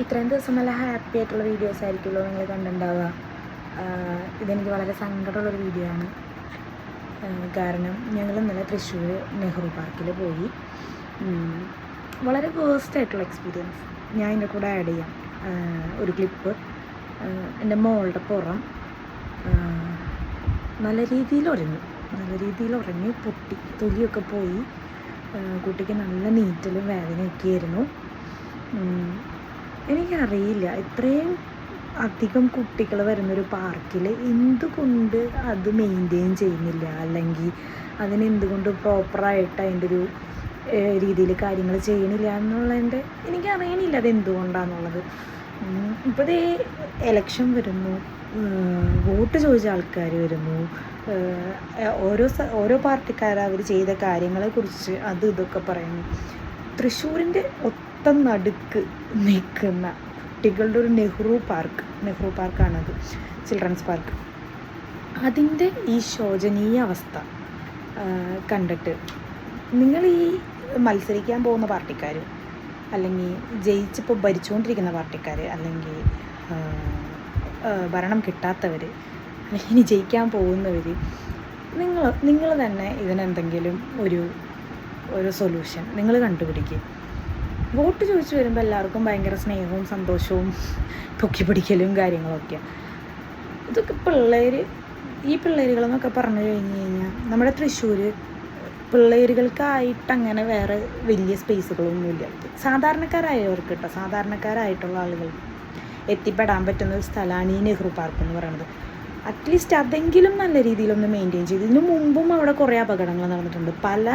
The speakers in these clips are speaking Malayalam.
ഇത്രയും ദിവസം നല്ല ഹാപ്പി ആയിട്ടുള്ള വീഡിയോസ് ആയിരിക്കുമല്ലോ നിങ്ങൾ കണ്ടിട്ടുണ്ടാവുക. ഇതെനിക്ക് വളരെ സങ്കടമുള്ളൊരു വീഡിയോ ആണ്. കാരണം ഞങ്ങൾ ഇന്നലെ തൃശ്ശൂർ നെഹ്റു പാർക്കിൽ പോയി. വളരെ വേസ്റ്റ് ആയിട്ടുള്ള എക്സ്പീരിയൻസ്. ഞാൻ എൻ്റെ കൂടെ ആഡ് ചെയ്യാം ഒരു ക്ലിപ്പ്. എൻ്റെ മോളുടെ പുറം നല്ല രീതിയിൽ ഉറങ്ങി പൊട്ടി, തൊലിയൊക്കെ പോയി. കുട്ടിക്ക് നല്ല നീറ്റലും വേദനയൊക്കെ ആയിരുന്നു. എനിക്കറിയില്ല ഇത്രയും അധികം കുട്ടികൾ വരുന്നൊരു പാർക്കിൽ എന്തുകൊണ്ട് അത് മെയിൻറ്റെയിൻ ചെയ്യുന്നില്ല, അല്ലെങ്കിൽ അതിനെന്തുകൊണ്ട് പ്രോപ്പറായിട്ട് അതിൻ്റെ ഒരു രീതിയിൽ കാര്യങ്ങൾ ചെയ്യണില്ല എന്നുള്ളതിൻ്റെ എനിക്കറിയണില്ല അതെന്തുകൊണ്ടാണെന്നുള്ളത്. ഇപ്പോൾ ദേ എലക്ഷൻ വരുന്നു, വോട്ട് ചോദിച്ച ആൾക്കാർ വരുന്നു, ഓരോ പാർട്ടിക്കാർ അവർ ചെയ്ത കാര്യങ്ങളെക്കുറിച്ച് ഇതൊക്കെ പറയുന്നു. തൃശ്ശൂരിൻ്റെ ഒത്ത നടുക്ക് നിൽക്കുന്ന കുട്ടികളുടെ ഒരു നെഹ്റു പാർക്കാണത്, ചിൽഡ്രൻസ് പാർക്ക്. അതിൻ്റെ ഈ ശോചനീയ അവസ്ഥ കണ്ടിട്ട് നിങ്ങൾ ഈ മത്സരിക്കാൻ പോകുന്ന പാർട്ടിക്കാർ, അല്ലെങ്കിൽ ജയിച്ചിപ്പോൾ ഭരിച്ചുകൊണ്ടിരിക്കുന്ന പാർട്ടിക്കാർ, അല്ലെങ്കിൽ ഭരണം കിട്ടാത്തവർ, അല്ലെങ്കിൽ ഇനി ജയിക്കാൻ പോകുന്നവർ, നിങ്ങൾ തന്നെ ഇതിനെന്തെങ്കിലും ഒരു സൊല്യൂഷൻ നിങ്ങൾ കണ്ടുപിടിക്കുക. വോട്ട് ചോദിച്ചു വരുമ്പോൾ എല്ലാവർക്കും ഭയങ്കര സ്നേഹവും സന്തോഷവും പൊക്കിപ്പിടിക്കലും കാര്യങ്ങളൊക്കെയാണ്. ഇതൊക്കെ ഈ പിള്ളേരുകളെന്നൊക്കെ പറഞ്ഞു കഴിഞ്ഞാൽ നമ്മുടെ തൃശ്ശൂർ പിള്ളേരുകൾക്കായിട്ട് അങ്ങനെ വേറെ വലിയ സ്പേസുകളൊന്നുമില്ല. സാധാരണക്കാരായവർക്ക് സാധാരണക്കാരായിട്ടുള്ള ആളുകൾ എത്തിപ്പെടാൻ പറ്റുന്ന ഒരു സ്ഥലമാണ് ഈ നെഹ്റു പാർക്ക് എന്ന് പറയുന്നത്. അറ്റ്ലീസ്റ്റ് അതെങ്കിലും നല്ല രീതിയിലൊന്ന് മെയിൻറ്റെയിൻ ചെയ്ത്. ഇതിനു മുമ്പും അവിടെ കുറേ അപകടങ്ങൾ നടന്നിട്ടുണ്ട്. പല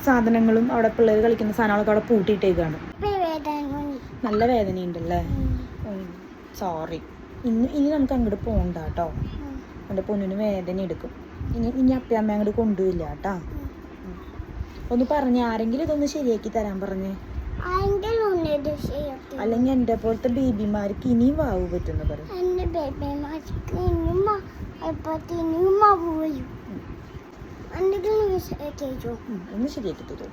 സാധനങ്ങളും അവിടെ പിള്ളേർ കളിക്കുന്ന സാധനങ്ങളൊക്കെ അവിടെ പൂട്ടിയിട്ടേക്കാണ്. നല്ല വേദനയുണ്ടല്ലേ? സോറി. ഇനി നമുക്ക് അങ്ങോട്ട് പോകണ്ട കേട്ടോ. എൻ്റെ പൊന്നിന് വേദന എടുക്കും. ഇനി അപ്പയമ്മ അങ്ങോട്ട് കൊണ്ടുപോയില്ല കേട്ടോ. ഒന്ന് പറഞ്ഞേ, ആരെങ്കിലും ഇതൊന്ന് ശരിയാക്കി തരാൻ പറഞ്ഞേ. അല്ലെങ്കിൽ എൻ്റെ പോലത്തെ ബേബിമാർക്ക് ഇനിയും വാവ് പറ്റുന്ന പറയും. ഒന്ന് ശരിയാക്കി തരൂ.